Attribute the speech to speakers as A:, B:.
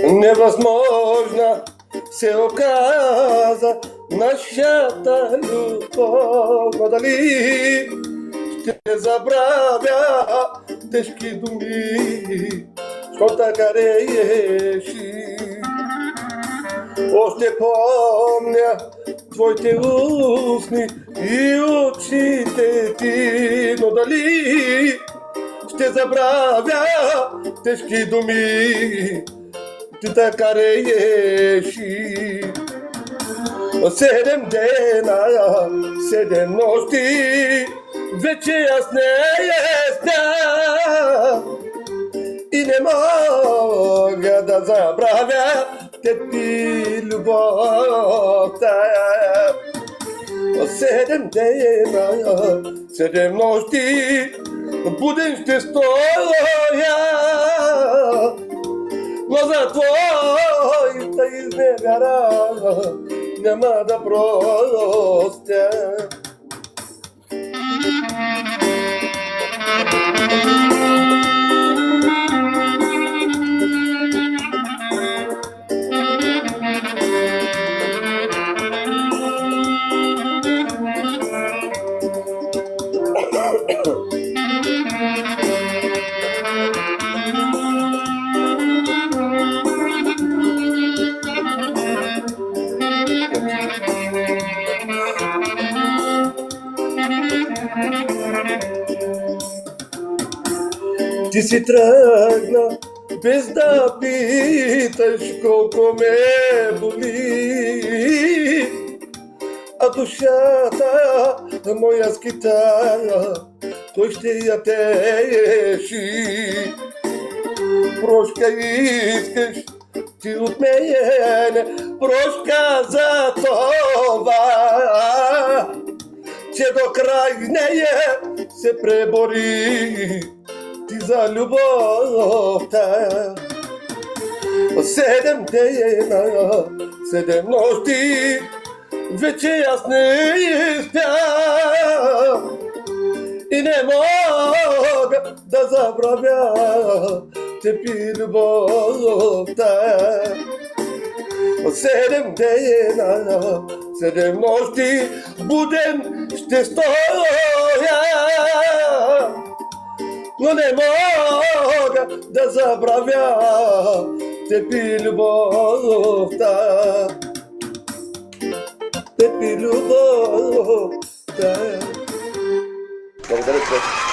A: Невъзможна се оказа нашата любов, но дали ще забравя тежки думи, що така реши. Още помня твоите устни и очите ти, но дали ще забравя тежки думи, ти така реши. 7 дена, 7 нощи, вече аз не спя и не мога да забравя теб и любовта. 7 дена, 7 нощи, буден ще стоя, но за твоята изневяра няма да простя. Ти си тръгна без да питаш колко ме боли, а душата моя скитая, той ще я теши. Прошка искаш ти от мене, прошка за това, че до край нея се пребори ти за любовта. 7 дена, 7 нощи, вече аз не спя и не мога да забравя теб и любовта. 7 дена, 7 нощи, буден ще стоя, но не мога да забравя теб и любовта. Теб и любовта. Благодаря.